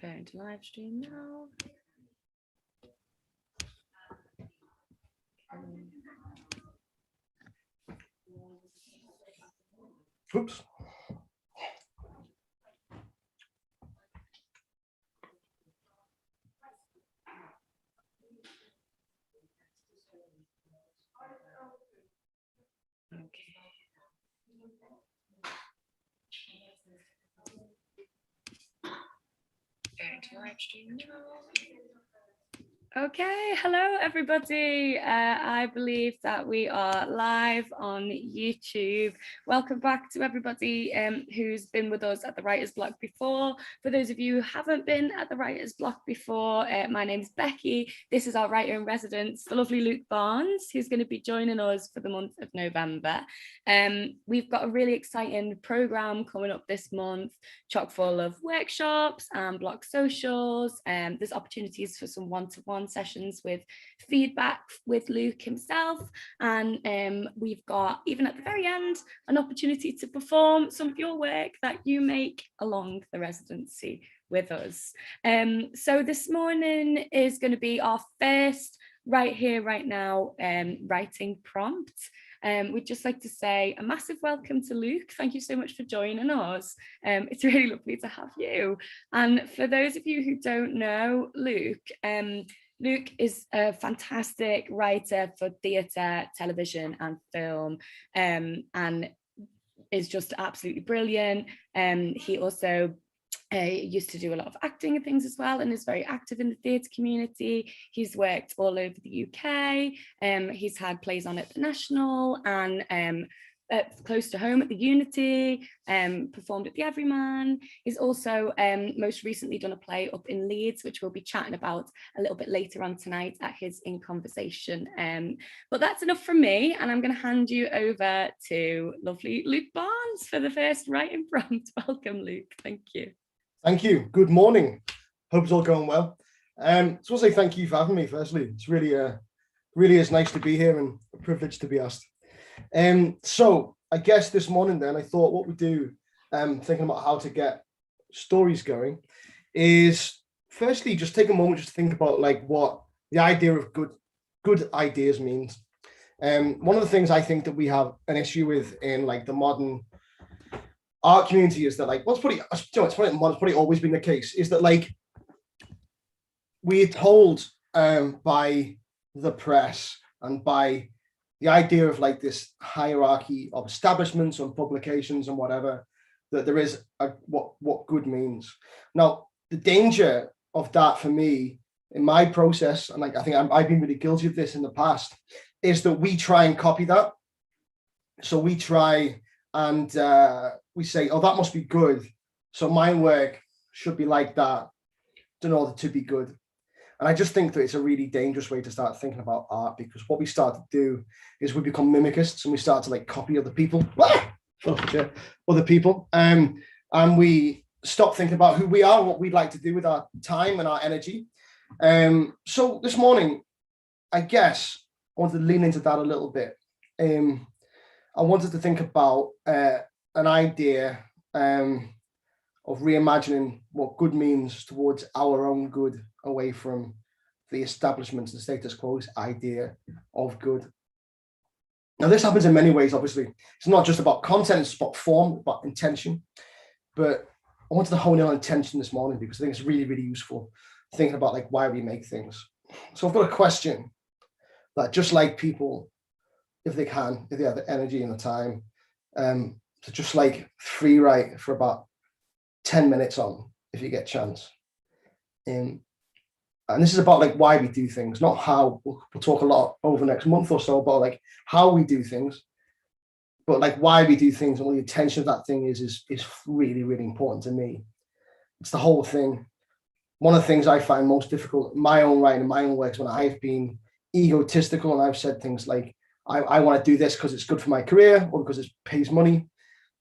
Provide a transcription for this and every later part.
Going to live stream now. Oops. Going to live stream now. Okay, hello everybody. I believe that we are live on YouTube. Welcome back to everybody who's been with us at the Writer's Block before. For those of you who haven't been at the Writer's Block before, my name's Becky. This is our writer in residence, the lovely Luke Barnes, who's going to be joining us for the month of November. We've got a really exciting programme coming up this month, chock full of workshops and Block socials. There's opportunities for some one-to-one sessions with feedback with Luke himself, and we've got, even at the very end, an opportunity to perform some of your work that you make along the residency with us. So this morning is going to be our first right here, right now writing prompt. We'd just like to say a massive welcome to Luke. Thank you so much for joining us. It's really lovely to have you. And for those of you who don't know Luke, Luke is a fantastic writer for theatre, television and film, and is just absolutely brilliant. He also used to do a lot of acting and things as well, and is very active in the theatre community. He's worked all over the UK. He's had plays on at the National and close to home at the Unity, performed at the Everyman. He's also most recently done a play up in Leeds, which we'll be chatting about a little bit later on tonight at his In Conversation. But that's enough from me, and I'm going to hand you over to lovely Luke Barnes for the first writing prompt. Welcome, Luke. Thank you. Thank you. Good morning. Hope it's all going well. So I'll say thank you for having me. Firstly, it's really is nice to be here and a privilege to be asked. So I guess this morning then I thought what we do, thinking about how to get stories going, is firstly just take a moment just to think about like what the idea of good ideas means. One of the things I think that we have an issue with in like the modern art community is that like it's probably always been the case, is that like we're told by the press and by the idea of like this hierarchy of establishments and publications and whatever, that there is what good means. Now, the danger of that for me in my process, and like I think I've been really guilty of this in the past, is that we try and copy that. So we try and we say, oh, that must be good, so my work should be like that in order to be good. And I just think that it's a really dangerous way to start thinking about art, because what we start to do is we become mimicists and we start to like copy other people, and we stop thinking about who we are and what we'd like to do with our time and our energy. So this morning, I guess I wanted to lean into that a little bit. I wanted to think about an idea of reimagining what good means towards our own good, away from the establishment, the status quo's idea of good. Now, this happens in many ways, obviously. It's not just about content, it's about form, about intention. But I wanted to hone in on intention this morning because I think it's really, really useful thinking about like why we make things. So I've got a question that, just like people, if they have the energy and the time, to just like free write for about 10 minutes on, if you get a chance. And this is about like why we do things, not how. We'll talk a lot over the next month or so about like how we do things, but like why we do things and what the intention of that thing is really, really important to me. It's the whole thing. One of the things I find most difficult in my own writing, in my own works, when I've been egotistical and I've said things like, I want to do this because it's good for my career or because it pays money,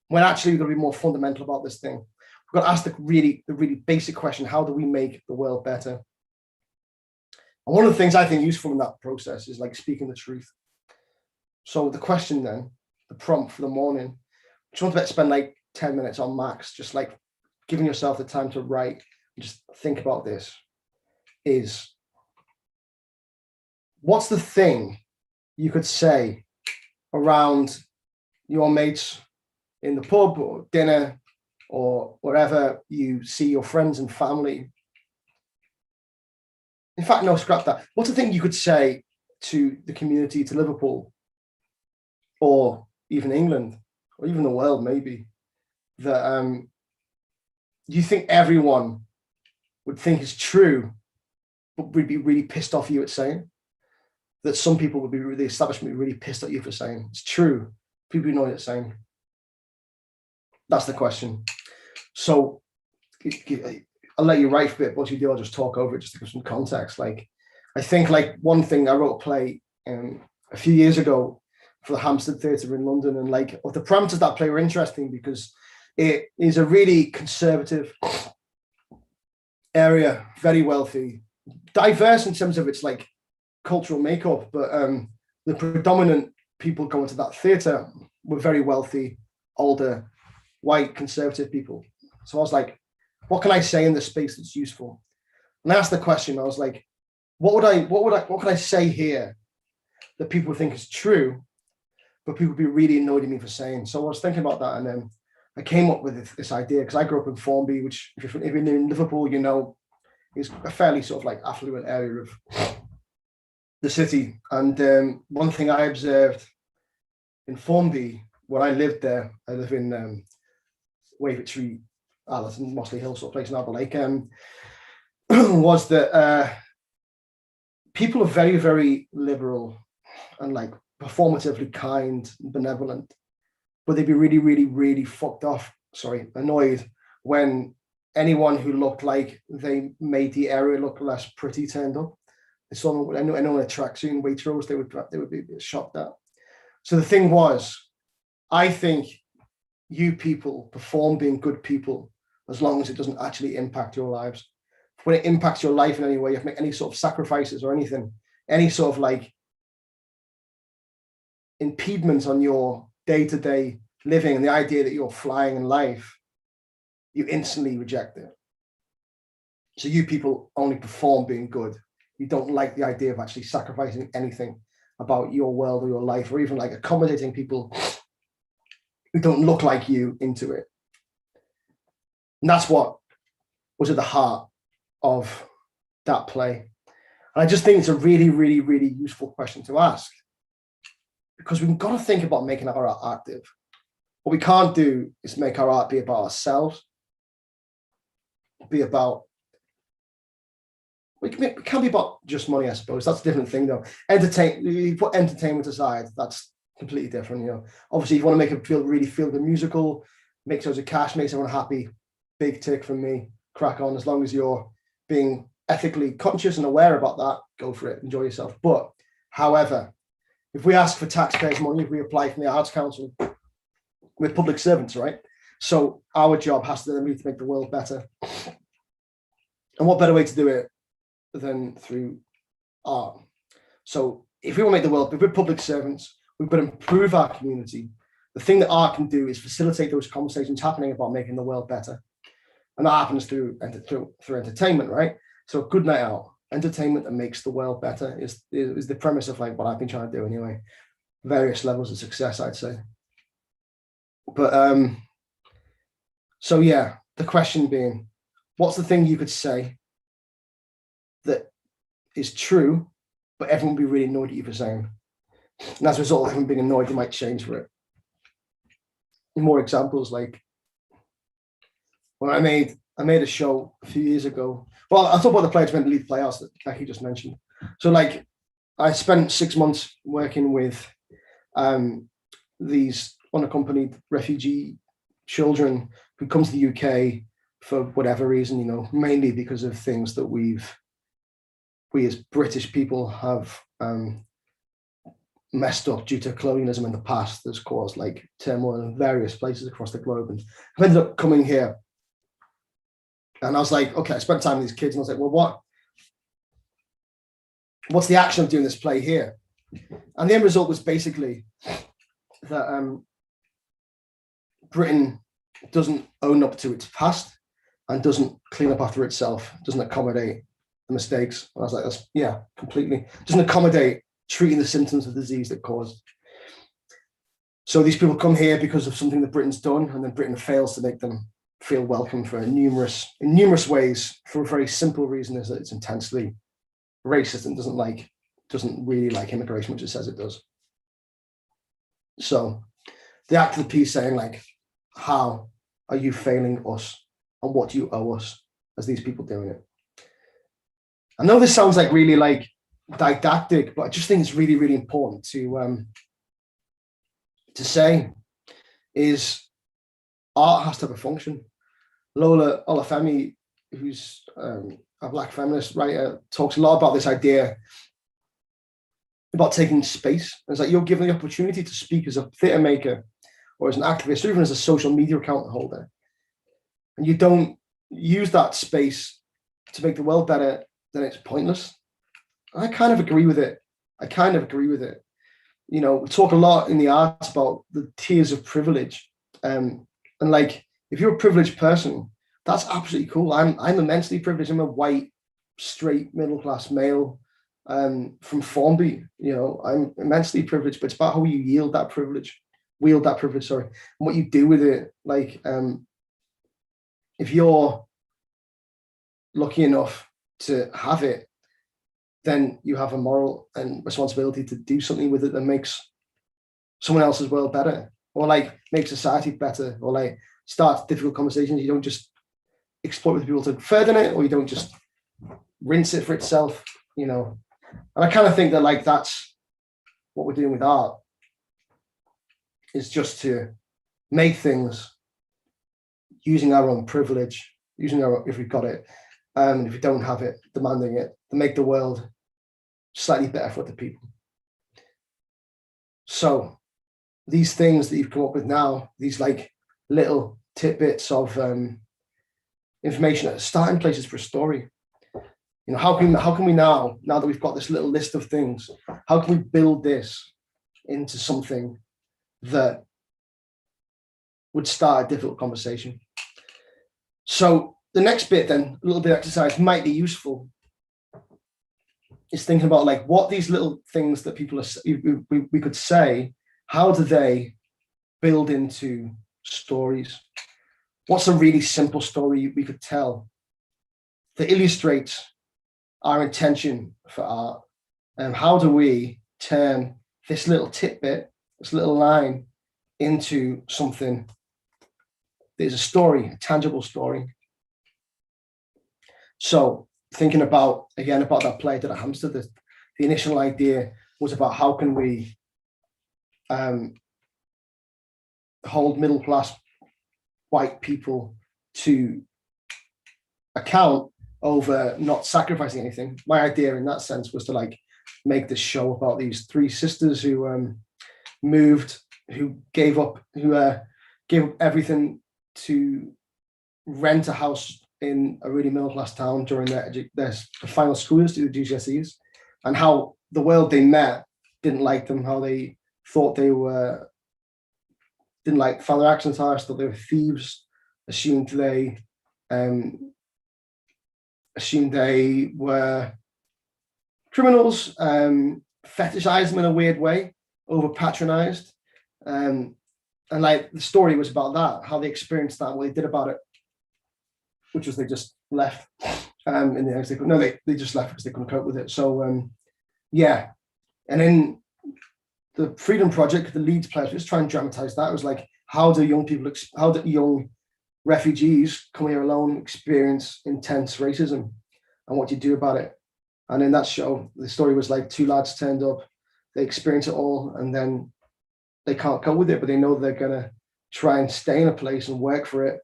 when actually we've got to be more fundamental about this thing. We've got to ask the really basic question: how do we make the world better? And one of the things I think useful in that process is like speaking the truth. So the question then, the prompt for the morning, just want to spend like 10 minutes on max, just like giving yourself the time to write just think about this, is what's the thing you could say around your mates in the pub or dinner or wherever you see your friends and family? In fact, no, scrap that. What's the thing you could say to the community, to Liverpool, or even England, or even the world, maybe, that you think everyone would think is true, but would be really pissed off you at saying? That some people would be, the establishment would be really pissed at you for saying it's true. People know what it's saying. That's the question. So I'll let you write for it, but you do, I'll just talk over it just to give some context. Like, I think like one thing, I wrote a play a few years ago for the Hampstead Theatre in London, and like the parameters of that play were interesting because it is a really conservative area, very wealthy, diverse in terms of its like cultural makeup, but the predominant people going to that theatre were very wealthy, older, white, conservative people. So I was like, what can I say in this space that's useful? And I asked the question, I was like, what could I say here that people think is true, but people would be really annoyed at me for saying? So I was thinking about that, and then I came up with this idea, because I grew up in Formby, which if you're in Liverpool, you know, is a fairly sort of like affluent area of the city. And one thing I observed in Formby, when I lived there, I live in Wavertree, Allerton, Mossley Hill, sort of place in Albert Lake, was that people are very, very liberal and like performatively kind, benevolent, but they'd be really, really, really annoyed when anyone who looked like they made the area look less pretty turned up. I know in a tracksuit and Waitrose, they would be shocked at. So the thing was, I think you people perform being good people as long as it doesn't actually impact your lives. When it impacts your life in any way, you have to make any sort of sacrifices or anything, any sort of like impediments on your day-to-day living and the idea that you're flying in life, you instantly reject it. So you people only perform being good. You don't like the idea of actually sacrificing anything about your world or your life, or even like accommodating people who don't look like you into it. And that's what was at the heart of that play. And I just think it's a really, really, really useful question to ask, because we've got to think about making our art active. What we can't do is make our art be about ourselves, be about, it can't be about just money, I suppose. That's a different thing, though. You put entertainment aside, that's completely different. You know, obviously, if you want to make it really feel the musical, make loads of cash, make everyone happy, big tick from me, crack on. As long as you're being ethically conscious and aware about that, go for it, enjoy yourself. But however, if we ask for taxpayers' money, if we apply from the Arts Council, we're public servants, right? So our job has to be to make the world better. And what better way to do it than through art? So if we want to make the world, if we're public servants, we've got to improve our community. The thing that art can do is facilitate those conversations happening about making the world better. And that happens through entertainment, right? So a good night out, entertainment that makes the world better is the premise of like what I've been trying to do anyway. Various levels of success, I'd say. But so yeah, the question being, what's the thing you could say that is true, but everyone would be really annoyed at you for saying? And as a result of everyone being annoyed, they might change for it. More examples, like when I made a show a few years ago. Well, I'll talk about the players went to lead playhouse that Becky just mentioned. So like I spent 6 months working with these unaccompanied refugee children who come to the UK for whatever reason, you know, mainly because of things that we as British people have messed up due to colonialism in the past that's caused like turmoil in various places across the globe. And I've ended up coming here. And I was like, okay, I spent time with these kids, and I was like, well, what's the action of doing this play here? And the end result was basically that Britain doesn't own up to its past, and doesn't clean up after itself, doesn't accommodate the mistakes. And I was like, that's, yeah, completely. Doesn't accommodate treating the symptoms of the disease that caused. So these people come here because of something that Britain's done, and then Britain fails to make them feel welcome in numerous ways, for a very simple reason, is that it's intensely racist and doesn't really like immigration, which it says it does. So the act of the piece saying, like, how are you failing us, and what do you owe us as these people doing it? I know this sounds like really like didactic, but I just think it's really, really important to say is art has to have a function. Lola Olafemi, who's a Black feminist writer, talks a lot about this idea about taking space. It's like you're given the opportunity to speak as a theatre maker or as an activist, or even as a social media account holder, and you don't use that space to make the world better, then it's pointless. I kind of agree with it. You know, we talk a lot in the arts about the tiers of privilege. And like, if you're a privileged person, that's absolutely cool. I'm immensely privileged. I'm a white, straight, middle-class male from Formby. You know, I'm immensely privileged, but it's about how you wield that privilege, and what you do with it. Like, if you're lucky enough to have it, then you have a moral and responsibility to do something with it that makes someone else's world better, or like make society better, or like start difficult conversations. You don't just exploit with people to further it, or you don't just rinse it for itself, you know. And I kind of think that like that's what we're doing with art, is just to make things using our own privilege, if we've got it, and if we don't have it, demanding it, to make the world slightly better for the people. So these things that you've come up with now, these like little tidbits of information are starting places for a story. You know, how can we now that we've got this little list of things, how can we build this into something that would start a difficult conversation? So the next bit, then, a little bit of exercise might be useful, is thinking about like what these little things that people are, we could say, how do they build into stories? What's a really simple story we could tell that illustrates our intention for art? And how do we turn this little tidbit, this little line, into something that is a story, a tangible story? So thinking about that play to the hamster, the initial idea was about how can we hold middle-class white people to account over not sacrificing anything. My idea in that sense was to like make this show about these three sisters who gave up everything to rent a house in a really middle-class town during their final schooling to the GCSEs, and how the world they met didn't like them, how they thought they were, didn't like found their accents harsh, thought they were thieves, assumed they were criminals, fetishized them in a weird way, over patronized, and like the story was about that, how they experienced that, what they did about it, which was they just left. In the end, they just left because they couldn't cope with it. So yeah, and in the Freedom Project, the Leeds players just try and dramatize that. It was like, how do young refugees come here alone experience intense racism, and what do you do about it? And in that show, the story was like two lads turned up, they experience it all, and then they can't cope with it, but they know they're gonna try and stay in a place and work for it,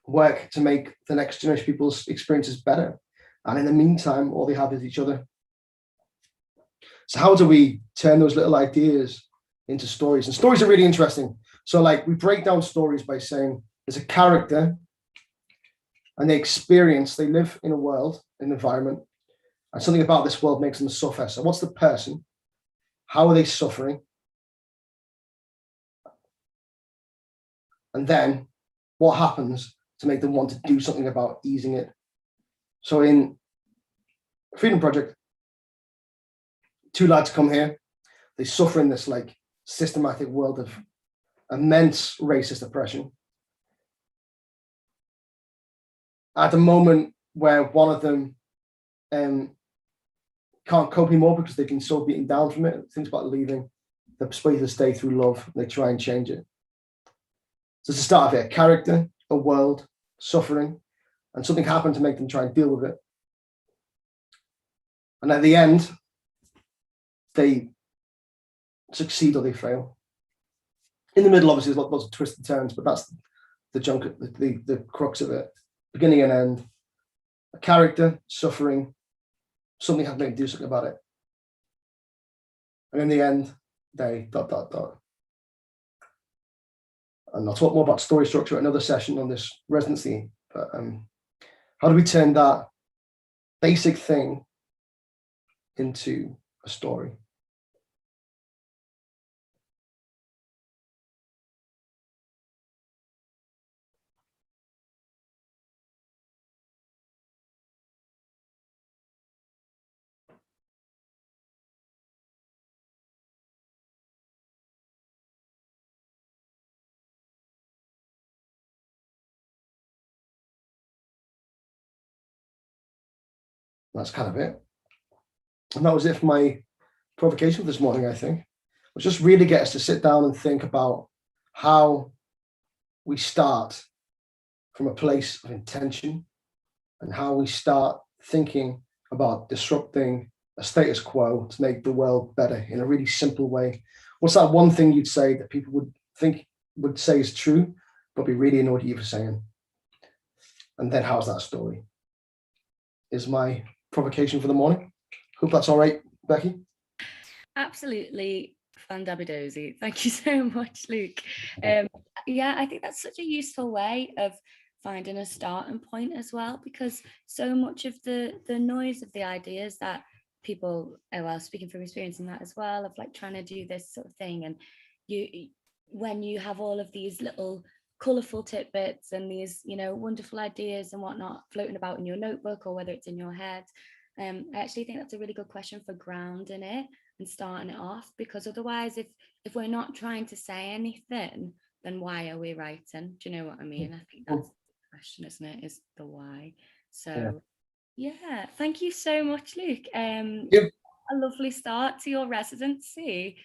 work to make the next generation people's experiences better. And in the meantime, all they have is each other. So how do we turn those little ideas into stories? And stories are really interesting. So like we break down stories by saying there's a character and they live in a world, an environment, and something about this world makes them suffer. So what's the person? How are they suffering? And then what happens to make them want to do something about easing it. So in Freedom Project, 2 lads come here, they suffer in this like systematic world of immense racist oppression. At the moment where one of them can't cope anymore because they've been so beaten down from it, thinks about leaving, they're persuaded to stay through love, and they try and change it. So it's the start of it, a character, a world, suffering, and something happened to make them try and deal with it. And at the end, they succeed or they fail. In the middle, obviously, there's lots of twists and turns, but that's the junk, the crux of it. Beginning and end, a character, suffering, something has to make them do something about it. And in the end, they ... And I'll talk more about story structure at another session on this residency, but how do we turn that basic thing into a story? That's kind of it. And that was it for my provocation for this morning, I think. It just really get us to sit down and think about how we start from a place of intention and how we start thinking about disrupting a status quo to make the world better in a really simple way. What's that one thing you'd say that people would say is true, but be really annoyed at you for saying? And then how's that story? Is my provocation for the morning. Hope that's all right, Becky. Absolutely fandabidozy. Thank you so much, Luke. Yeah, I think that's such a useful way of finding a starting point as well, because so much of the noise of the ideas that people, well, speaking from experience in that as well, of like trying to do this sort of thing, and when you have all of these little colourful tidbits and these, wonderful ideas and whatnot floating about in your notebook or whether it's in your head, I actually think that's a really good question for grounding it and starting it off, because otherwise if we're not trying to say anything, then why are we writing? Do you know what I mean? I think that's the question, isn't it? Is the why. So yeah, thank you so much, Luke. A lovely start to your residency.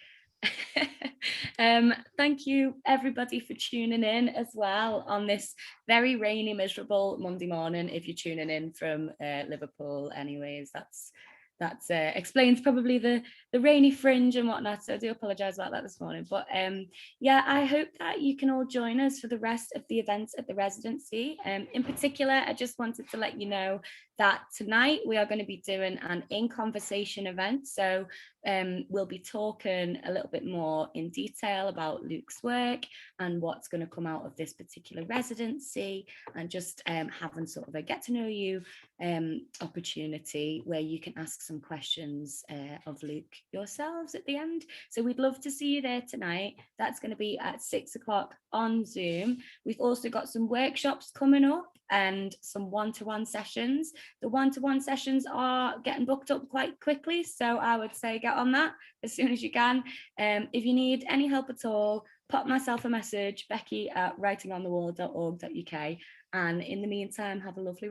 Thank you everybody for tuning in as well on this very rainy, miserable Monday morning. If you're tuning in from Liverpool, anyways, that explains probably the rainy fringe and whatnot, so I do apologize about that this morning. But yeah, I hope that you can all join us for the rest of the events at the residency. In particular, I just wanted to let you know that tonight we are going to be doing an In Conversation event. So we'll be talking a little bit more in detail about Luke's work and what's going to come out of this particular residency, and just having sort of a get to know you opportunity where you can ask some questions of Luke yourselves at the end. So we'd love to see you there tonight. That's going to be at 6 o'clock on Zoom. We've also got some workshops coming up and some one-to-one sessions. The one-to-one sessions are getting booked up quite quickly, so I would say get on that as soon as you can. If you need any help at all, pop myself a message, Becky at writingonthewall.org.uk, and in the meantime, have a lovely